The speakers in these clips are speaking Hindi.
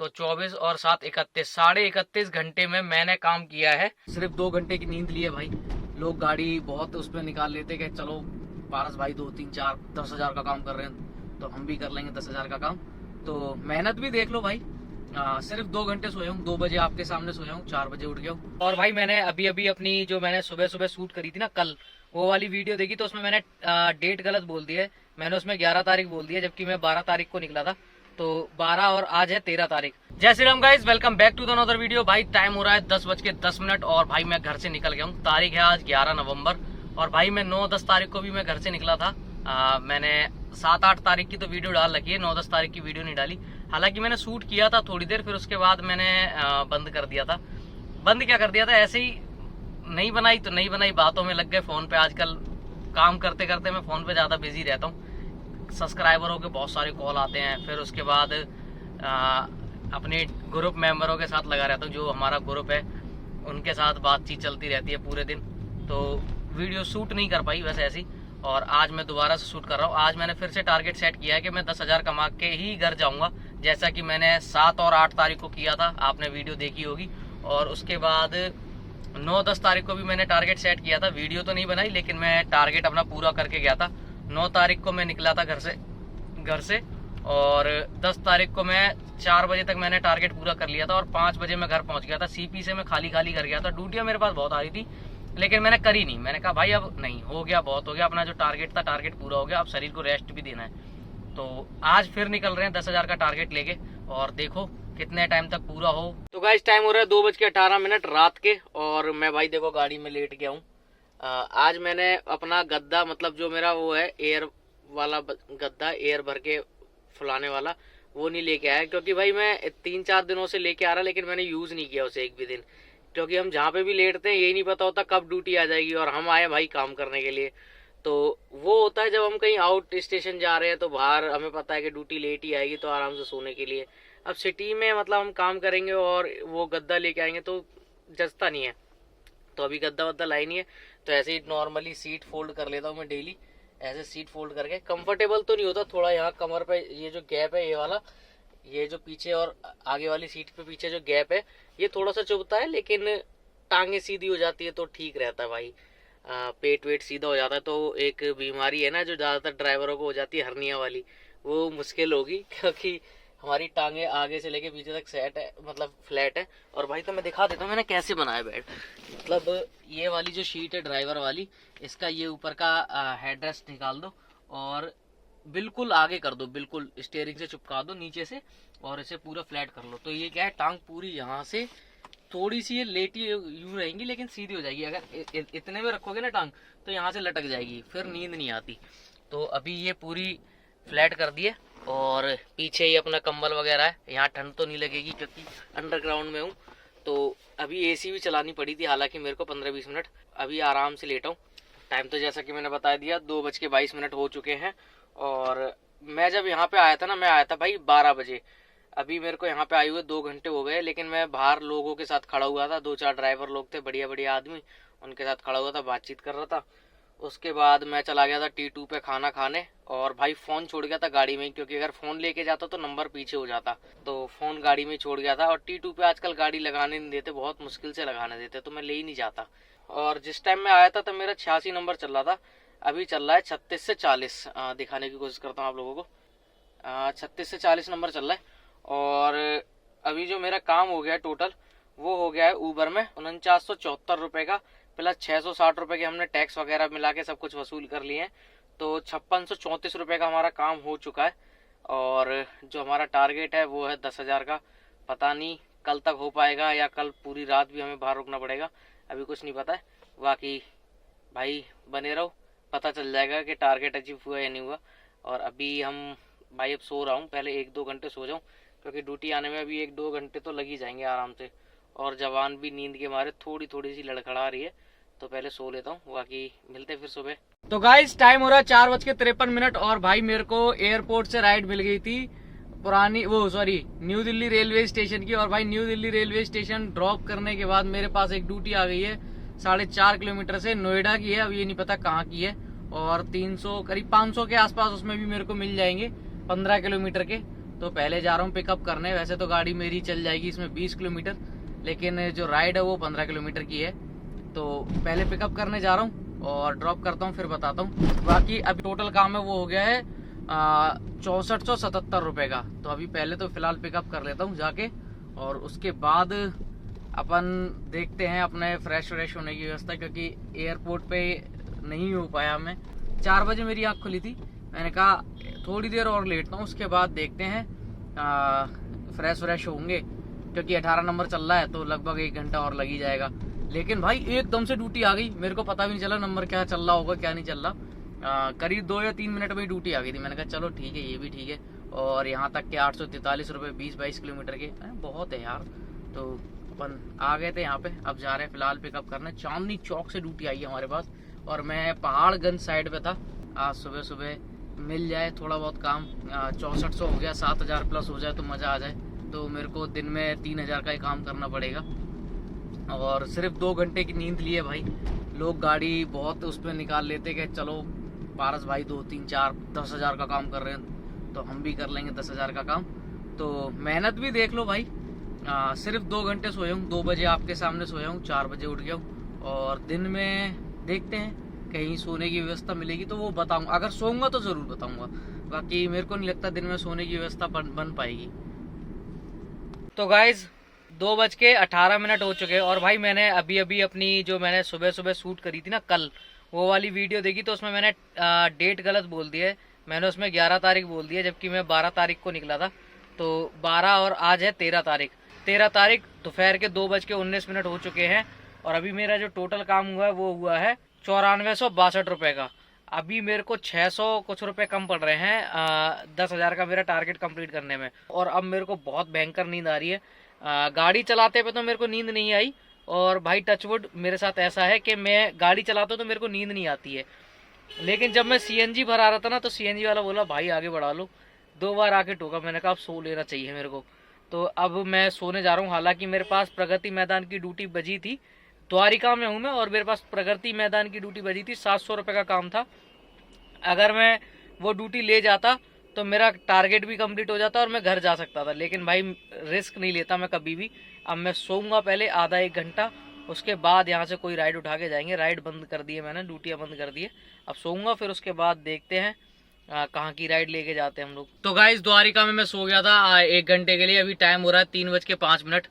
तो 24 और 7 31, 31.5 घंटे में मैंने काम किया है। सिर्फ 2 घंटे की नींद ली है भाई। लोग गाड़ी बहुत उसमें निकाल लेते कि चलो पारस भाई 2 3 4 10,000 का काम कर रहे हैं तो हम भी कर लेंगे 10,000 का काम। तो मेहनत भी देख लो भाई। सिर्फ 2 घंटे सोया हूँ, 2 बजे आपके सामने सोया हूँ, 4 बजे उठ गया हूँ। और भाई मैंने अभी अभी अपनी जो मैंने सुबह सुबह शूट करी थी ना कल, वो वाली वीडियो देखी तो उसमें मैंने डेट गलत बोल दी है। मैंने उसमें 11 तारीख बोल दी है, जबकि मैं 12 तारीख को निकला था। तो 12 और आज है 13 तारीख। जय Shri Ram guys, welcome back to the another video. भाई टाइम हो रहा है 10:10 और भाई मैं घर से निकल गया हूँ। तारीख है आज 11 नवंबर और भाई मैं 9-10 तारीख को भी मैं घर से निकला था। मैंने 7-8 तारीख की तो वीडियो डाल रखी है, 9-10 तारीख की वीडियो नहीं डाली। हालांकि मैंने शूट किया था थोड़ी देर, फिर उसके बाद मैंने बंद कर दिया था। बंद क्या कर दिया था, ऐसे ही नहीं बनाई तो नहीं बनाई, बातों में लग गए। फोन पे आजकल काम करते करते मैं फोन पे ज्यादा बिजी रहता हूँ। सब्सक्राइबरों के बहुत सारे कॉल आते हैं, फिर उसके बाद अपने ग्रुप मेंबरों के साथ लगा रहता हूँ। जो हमारा ग्रुप है उनके साथ बातचीत चलती रहती है पूरे दिन, तो वीडियो शूट नहीं कर पाई वैसे ऐसी। और आज मैं दोबारा से शूट कर रहा हूँ। आज मैंने फिर से टारगेट सेट किया है कि मैं 10,000 कमा के ही घर जाऊँगा, जैसा कि मैंने 7 और 8 तारीख को किया था, आपने वीडियो देखी होगी। और उसके बाद 9-10 तारीख को भी मैंने टारगेट सेट किया था। वीडियो तो नहीं बनाई लेकिन मैं टारगेट अपना पूरा करके गया था। 9 तारीख को मैं निकला था घर से और 10 तारीख को मैं 4 बजे तक मैंने टारगेट पूरा कर लिया था और 5 बजे मैं घर पहुंच गया था। सीपी से मैं खाली कर गया था। ड्यूटियां मेरे पास बहुत आ रही थी लेकिन मैंने करी नहीं। मैंने कहा भाई अब नहीं, हो गया, बहुत हो गया, अपना जो टारगेट था टारगेट पूरा हो गया, अब शरीर को रेस्ट भी देना है। तो आज फिर निकल रहे हैं 10,000 का टारगेट लेके और देखो कितने टाइम तक पूरा हो। तो गाइस टाइम हो रहा है 2:18 रात के और मैं भाई देखो गाड़ी में लेट गया हूँ। आज मैंने अपना गद्दा, मतलब जो मेरा वो है एयर वाला गद्दा, एयर भर के फुलाने वाला, वो नहीं लेके आया। क्योंकि भाई मैं 3-4 दिनों से लेके आ रहा लेकिन मैंने यूज नहीं किया उसे एक भी दिन। क्योंकि हम जहाँ पे भी लेटते हैं यही नहीं पता होता कब ड्यूटी आ जाएगी और हम आए भाई काम करने के लिए। तो वो होता है जब हम कहीं आउट स्टेशन जा रहे हैं तो बाहर हमें पता है कि ड्यूटी लेट ही आएगी, तो आराम से सोने के लिए। अब सिटी में मतलब हम काम करेंगे और वो गद्दा लेके आएंगे तो जचता नहीं है। तो अभी गद्दा वद्दा लाई नहीं है, तो ऐसे ही नॉर्मली सीट फोल्ड कर लेता हूँ मैं डेली। ऐसे सीट फोल्ड करके, कंफर्टेबल तो नहीं होता, थोड़ा यहाँ कमर पे ये जो गैप है, ये वाला, ये जो पीछे और आगे वाली सीट पे पीछे जो गैप है, ये थोड़ा सा चुभता है, लेकिन टांगे सीधी हो जाती है तो ठीक रहता है भाई। पेट वेट सीधा हो जाता है। तो एक बीमारी है ना जो ज्यादातर ड्राइवरों को हो जाती है, हर्निया वाली, वो मुश्किल होगी क्योंकि हमारी टांगे आगे से लेके पीछे तक सेट है, मतलब फ्लैट है। और भाई तो मैं दिखा देता हूँ मैंने कैसे बनाया बेड। मतलब ये वाली जो शीट है ड्राइवर वाली, इसका ये ऊपर का हेडरेस्ट निकाल दो और बिल्कुल आगे कर दो, बिल्कुल स्टीयरिंग से चिपका दो नीचे से और इसे पूरा फ्लैट कर लो। तो ये क्या है, टांग पूरी यहाँ से थोड़ी सी ये लेटी यूं रहेंगी लेकिन सीधी हो जाएगी। अगर इतने में रखोगे ना टांग तो यहाँ से लटक जाएगी, फिर नींद नहीं आती। तो अभी ये पूरी फ्लैट कर दी है और पीछे ही अपना कंबल वगैरह है। यहाँ ठंड तो नहीं लगेगी क्योंकि अंडरग्राउंड में हूँ। तो अभी एसी भी चलानी पड़ी थी, हालांकि मेरे को 15-20 मिनट। अभी आराम से लेटा हूँ। टाइम तो जैसा कि मैंने बता दिया 2:22 हो चुके हैं। और मैं जब यहाँ पे आया था ना, मैं आया था भाई 12 बजे। अभी मेरे को यहाँ पे आए हुए 2 घंटे हो गए, लेकिन मैं बाहर लोगों के साथ खड़ा हुआ था। 2-4 ड्राइवर लोग थे, बढ़िया बढ़िया आदमी, उनके साथ खड़ा हुआ था, बातचीत कर रहा था। उसके बाद मैं चला गया था T2 पे खाना खाने और भाई फोन छोड़ गया था गाड़ी में, क्योंकि अगर फोन लेके जाता तो नंबर पीछे हो जाता। तो फोन गाड़ी में छोड़ गया था। और T2 पे आजकल गाड़ी लगाने नहीं देते, बहुत मुश्किल से लगाने देते, तो मैं ले ही नहीं जाता। और जिस टाइम मैं आया था तब मेरा 86 नंबर चल रहा था, अभी चल रहा है 36 से 40। दिखाने की कोशिश करता हूँ आप लोगों को। 36 से 40 नंबर चल रहा है। और अभी जो मेरा काम हो गया है टोटल, वो हो गया है ऊबर में 4974 रुपए का, प्लस 660 रुपए के हमने टैक्स वगैरह मिला के सब कुछ वसूल कर लिए हैं। तो 5634 रुपए का हमारा काम हो चुका है। और जो हमारा टारगेट है वो है 10,000 का। पता नहीं कल तक हो पाएगा या कल पूरी रात भी हमें बाहर रुकना पड़ेगा, अभी कुछ नहीं पता है। बाकी भाई बने रहो, पता चल जाएगा कि टारगेट अचीव हुआ या नहीं हुआ। और अभी हम भाई अब सो रहा हूँ, पहले 1-2 घंटे सो जाऊँ क्योंकि ड्यूटी आने में अभी 1-2 घंटे तो लग ही जाएंगे आराम से। और जवान भी नींद के मारे थोड़ी थोड़ी सी लड़खड़ा रही है, तो पहले सो लेता हूँ, बाकी मिलते फिर सुबह। तो गाइस टाइम हो रहा है 4:53 और भाई मेरे को एयरपोर्ट से राइड मिल गई थी न्यू दिल्ली रेलवे स्टेशन की। और भाई new Delhi railway station drop करने के बाद मेरे पास एक ड्यूटी आ गई है 4.5 किलोमीटर से, नोएडा की है, अब ये नहीं पता कहाँ की है। और 300 करीब 500 के आसपास उसमें भी मेरे को मिल जाएंगे 15 किलोमीटर के। तो पहले जा रहा हूँ पिकअप करने। वैसे तो गाड़ी मेरी चल जाएगी इसमें 20 किलोमीटर, लेकिन जो राइड है वो 15 किलोमीटर की है। तो पहले पिकअप करने जा रहा हूँ और ड्रॉप करता हूँ, फिर बताता हूँ। बाकी अभी टोटल काम है वो हो गया है 6477 रुपये का। तो अभी पहले तो फिलहाल पिकअप कर लेता हूँ जाके, और उसके बाद अपन देखते हैं अपने फ्रेश होने की व्यवस्था, क्योंकि एयरपोर्ट पे नहीं हो पाया हमें। 4 बजे मेरी आँख खुली थी, मैंने कहा थोड़ी देर और लेटता हूँ, उसके बाद देखते हैं फ्रेश होंगे, क्योंकि 18 नंबर चल रहा है तो लगभग 1 घंटा और लग ही जाएगा। लेकिन भाई एकदम से ड्यूटी आ गई, मेरे को पता भी नहीं चला नंबर क्या चल रहा होगा क्या नहीं चल रहा। करीब 2 या 3 मिनट में ही ड्यूटी आ गई थी। मैंने कहा चलो ठीक है, ये भी ठीक है। और यहाँ तक के 843 रुपये 20-22 किलोमीटर के बहुत है यार। तो अपन आ गए थे यहाँ पे, अब जा रहे हैं फिलहाल पिकअप करने। चांदनी चौक से ड्यूटी आई है हमारे पास, और मैं पहाड़गंज साइड पे था। आज सुबह सुबह मिल जाए थोड़ा बहुत काम। 6400 हो गया, 7000 प्लस हो जाए तो मज़ा आ जाए। तो मेरे को दिन में 3000 का ही काम करना पड़ेगा, और सिर्फ 2 घंटे की नींद लिए भाई। लोग गाड़ी बहुत उस पर निकाल लेते कि चलो पारस भाई 2, 3, 4, 10,000 का काम कर रहे हैं तो हम भी कर लेंगे 10,000 का काम। तो मेहनत भी देख लो भाई। सिर्फ 2 घंटे सोया हूँ, 2 बजे आपके सामने सोया हूँ, 4 बजे उठ गया हूँ। और दिन में देखते हैं कहीं सोने की व्यवस्था मिलेगी तो वो बताऊंगा, अगर सोऊंगा तो ज़रूर बताऊंगा। बाकी मेरे को नहीं लगता दिन में सोने की व्यवस्था बन पाएगी। तो गाइज 2:18 हो चुके हैं, और भाई मैंने अभी अपनी जो मैंने सुबह सुबह शूट करी थी ना कल, वो वाली वीडियो देखी, तो उसमें मैंने डेट गलत बोल दी है। मैंने उसमें 11 तारीख बोल दी है, जबकि मैं 12 तारीख को निकला था। तो 12 और आज है 13 तारीख। 13 तारीख दोपहर के 2:19 हो चुके हैं, और अभी मेरा जो टोटल काम हुआ है वो हुआ है 9462 रुपये का। अभी मेरे को 600 कुछ रुपए कम पड़ रहे हैं 10,000 का मेरा टारगेट कंप्लीट करने में। और अब मेरे को बहुत भयंकर नींद आ रही है। गाड़ी चलाते पे तो मेरे को नींद नहीं आई, और भाई टचवुड मेरे साथ ऐसा है कि मैं गाड़ी चलाता हूँ तो मेरे को नींद नहीं आती है। लेकिन जब मैं सीएनजी भरा रहा था ना, तो सीएनजी वाला बोला भाई आगे बढ़ा लो। 2 बार आके टोका, मैंने कहा अब सो लेना चाहिए मेरे को। तो अब मैं सोने जा रहा हूँ। हालांकि मेरे पास प्रगति मैदान की ड्यूटी बजी थी, द्वारिका में हूँ मैं, और मेरे पास प्रगति मैदान की ड्यूटी बजी थी। 700 रुपये का काम था। अगर मैं वो ड्यूटी ले जाता तो मेरा टारगेट भी कंप्लीट हो जाता और मैं घर जा सकता था। लेकिन भाई रिस्क नहीं लेता मैं कभी भी। अब मैं सोऊंगा पहले आधा 1 घंटा, उसके बाद यहाँ से कोई राइड उठा के जाएंगे। राइड बंद कर दी है मैंने, ड्यूटियाँ बंद कर दी है। अब सोऊंगा, फिर उसके बाद देखते हैं कहाँ की राइड लेके जाते हैं हम लोग। तो गाइस द्वारिका में मैं सो गया था 1 घंटे के लिए। अभी टाइम हो रहा है 3:05।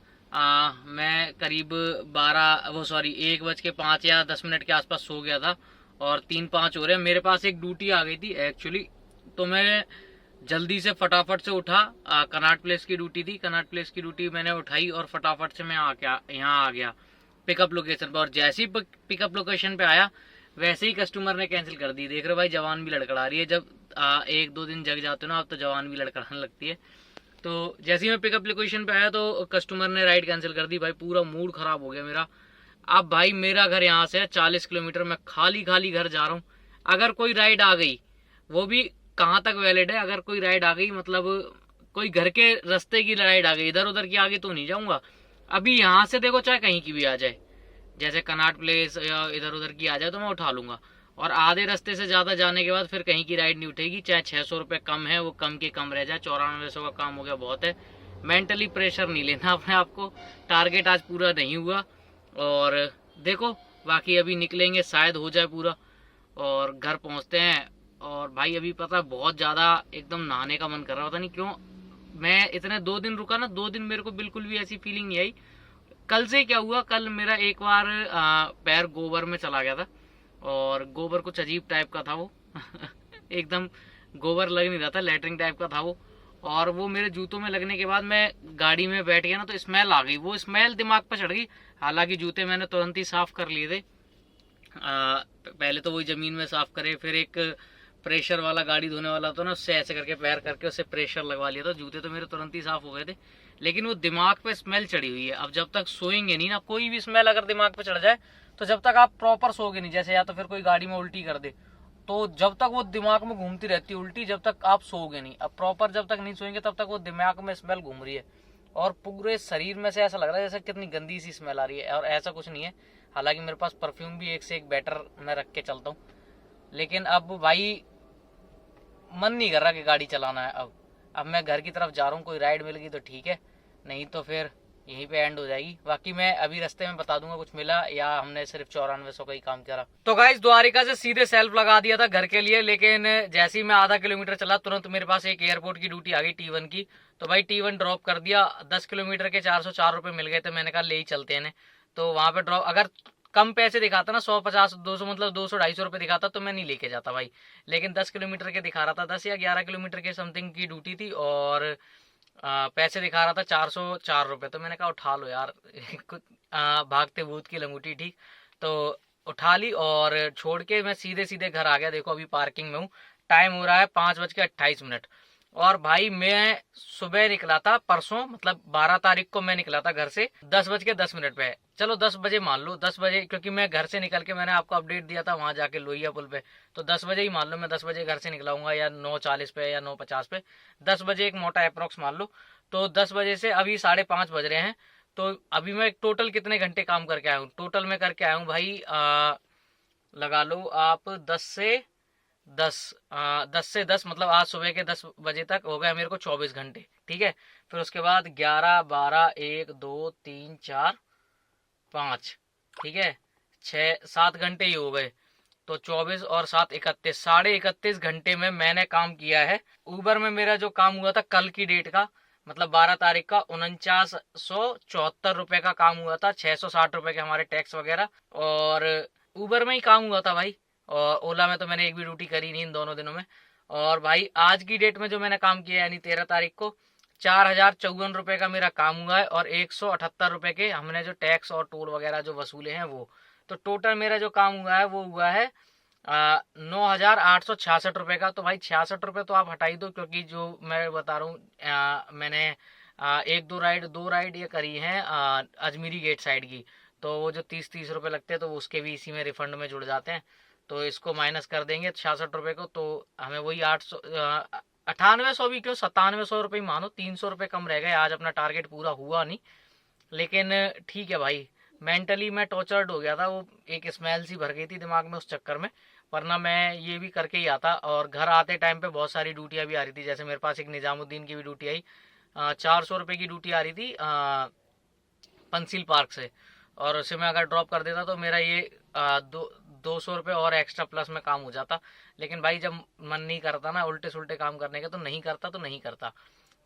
मैं करीब 1:05 या 10 मिनट के आसपास सो गया था, और 3-5 हो रहे हैं। मेरे पास एक ड्यूटी आ गई थी एक्चुअली, तो मैं जल्दी से फटाफट से उठा। कनाट प्लेस की ड्यूटी थी, कनाट प्लेस की ड्यूटी मैंने उठाई, और फटाफट से मैं यहाँ आ गया पिकअप लोकेशन पर। और जैसे ही पिकअप लोकेशन पे आया, वैसे ही कस्टमर ने कैंसिल कर दी। देख रहे हो भाई, जवान भी लड़खड़ा रही है। जब 1-2 दिन जग जाते हो ना, अब तो जवान भी लड़खड़ाने लगती है। तो जैसे ही मैं पिकअप लोकेशन पे आया तो कस्टमर ने राइड कैंसिल कर दी। भाई पूरा मूड खराब हो गया मेरा। अब भाई मेरा घर यहाँ से है 40 किलोमीटर, मैं खाली घर जा रहा हूँ। अगर कोई राइड आ गई, वो भी कहाँ तक वैलिड है, अगर कोई राइड आ गई मतलब कोई घर के रास्ते की राइड आ गई, इधर उधर की आगे तो नहीं जाऊंगा। अभी यहाँ से देखो चाहे कहीं की भी आ जाए, जैसे कनाट प्लेस या इधर उधर की आ जाए तो मैं उठा लूंगा। और आधे रास्ते से ज्यादा जाने के बाद फिर कहीं की राइड नहीं उठेगी, चाहे 600 रुपये कम है वो कम के कम रह जाए। 9400 का काम हो गया बहुत है। मेंटली प्रेशर नहीं लेना अपने आप को। टारगेट आज पूरा नहीं हुआ, और देखो बाकी अभी निकलेंगे, शायद हो जाए पूरा, और घर पहुंचते हैं। और भाई अभी पता बहुत ज़्यादा एकदम नहाने का मन कर रहा, पता नहीं क्यों। मैं इतने 2 दिन रुका ना, 2 दिन मेरे को बिल्कुल भी ऐसी फीलिंग नहीं आई। कल से क्या हुआ, कल मेरा एक बार पैर गोबर में चला गया था, और गोबर कुछ अजीब टाइप का था वो एकदम गोबर लग नहीं रहा था, लैटरिन टाइप का था वो। और वो मेरे जूतों में लगने के बाद मैं गाड़ी में बैठ गया ना, तो स्मेल आ गई। वो स्मेल दिमाग पर चढ़ गई। हालांकि जूते मैंने तुरंत ही साफ कर लिए थे। पहले तो वही जमीन में साफ करे, फिर एक प्रेशर वाला गाड़ी धोने वाला तो ना, उससे ऐसे करके पैर करके उससे प्रेशर लगवा लिया था। जूते तो मेरे तुरंत ही साफ हो गए थे, लेकिन वो दिमाग पे स्मेल चढ़ी हुई है। अब जब तक सोएंगे नहीं ना, कोई भी स्मेल अगर दिमाग पे चढ़ जाए, तो जब तक आप प्रॉपर सोओगे नहीं, जैसे या तो फिर कोई गाड़ी में उल्टी कर दे, तो जब तक वो दिमाग में घूमती रहती है उल्टी, जब तक आप सोओगे नहीं। अब प्रॉपर जब तक नहीं सोएंगे तब तक वो दिमाग में स्मेल घूम रही है, और पूरे शरीर में से ऐसा लग रहा है जैसे कितनी गंदी सी स्मेल आ रही है। और ऐसा कुछ नहीं है, हालांकि मेरे पास परफ्यूम भी एक से एक बेटर मैं रख के चलता हूँ। लेकिन अब भाई मन नहीं कर रहा कि गाड़ी चलाना है अब, अब मैं घर की तरफ जा रहा हूँ, कोई राइड मिल गई तो ठीक है, नहीं तो फिर यहीं पे एंड हो जाएगी। बाकी मैं अभी रास्ते में बता दूंगा कुछ मिला या हमने सिर्फ 9400 का ही काम करा। तो गाइस द्वारिका से सीधे सेल्फ लगा दिया था घर के लिए, लेकिन जैसे ही मैं आधा किलोमीटर चला तुरंत मेरे पास एक एयरपोर्ट की ड्यूटी आ गई T1 की। तो भाई T1 ड्रॉप कर दिया। 10 किलोमीटर के 404 रुपये मिल गए थे। मैंने कहा ले ही चलते हैं। तो वहां पे ड्रॉप, अगर कम पैसे दिखाता ना 150 200 मतलब 200 250 रुपये दिखाता तो मैं नहीं लेके जाता भाई, लेकिन 10 किलोमीटर के दिखा रहा था, 10 या 11 किलोमीटर के समथिंग की ड्यूटी थी और पैसे दिखा रहा था 404 रुपये। तो मैंने कहा उठा लो यार कुछ भागते भूत की लंगूटी, ठीक। तो उठा ली और छोड़ के मैं सीधे सीधे घर आ गया। देखो अभी पार्किंग में हूँ, टाइम हो रहा है 5:28। और भाई मैं सुबह निकला था परसों, मतलब 12 तारीख को मैं निकला था घर से 10:10 पे। चलो 10 बजे मान लो, 10 बजे, क्योंकि मैं घर से निकल के मैंने आपको अपडेट दिया था वहां जाके लोहिया पुल पे, तो 10 बजे ही मान लो। मैं 10 बजे घर से निकलाऊंगा या 9:40 पे या 9:50 पे, 10 बजे एक मोटा अप्रोक्स मान लो। तो 10 बजे से अभी 5:30 बज रहे हैं। तो अभी मैं टोटल कितने घंटे काम करके आया हूँ? टोटल मैं करके आया हूँ भाई लगा लो आप 10 से 10 मतलब आज सुबह के 10 बजे तक हो गया मेरे को 24 घंटे, ठीक है। फिर उसके बाद 11 12 1 2 3 4 5, ठीक है, 6 7 घंटे ही हो गए। तो 24 और 7 31, 31.5 घंटे में मैंने काम किया है। ऊबर में मेरा जो काम हुआ था कल की डेट का, मतलब 12 तारीख का, 4974 रुपए का काम हुआ था, 660 रुपए के हमारे टैक्स वगैरह, और ऊबर में ही काम हुआ था भाई। और ओला में तो मैंने एक भी ड्यूटी करी नहीं इन दोनों दिनों में। और भाई आज की डेट में जो मैंने काम किया यानी 13 तारीख को 4054 रुपए का मेरा काम हुआ है, और 178 रुपए के हमने जो टैक्स और टोल वगैरह जो वसूले हैं वो। तो टोटल मेरा जो काम हुआ है वो हुआ है 9,866 रुपए का। तो भाई 66 रुपए तो आप हटा ही दो, क्योंकि जो मैं बता रहा हूँ मैंने एक दो राइड ये करी है अजमेरी गेट साइड की, तो वो जो 30 रुपए लगते हैं तो उसके भी इसी में रिफंड में जुड़ जाते हैं। तो इसको माइनस कर देंगे 66 रुपए को, तो हमें वही 9800 भी क्यों 9700 रुपये मानो, 300 रुपये कम रह गए। आज अपना टारगेट पूरा हुआ नहीं, लेकिन ठीक है भाई। मेंटली मैं टॉर्चर्ड हो गया था, वो एक स्मेल सी भर गई थी दिमाग में उस चक्कर में, वरना मैं ये भी करके ही आता। और घर आते टाइम पे बहुत सारी ड्यूटियाँ भी आ रही थी, जैसे मेरे पास एक निजामुद्दीन की भी ड्यूटी आई, 400 रुपये की ड्यूटी आ रही थी पंसील पार्क से, और उसे मैं अगर ड्रॉप कर देता तो मेरा ये 200 रुपये और एक्स्ट्रा प्लस में काम हो जाता। लेकिन भाई जब मन नहीं करता ना उल्टे सुल्टे काम करने का, तो नहीं करता तो नहीं करता।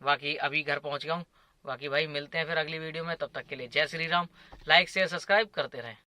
बाकी अभी घर पहुंच गया हूँ। बाकी भाई मिलते हैं फिर अगली वीडियो में, तब तक के लिए जय Shri Ram. Like share subscribe करते रहें।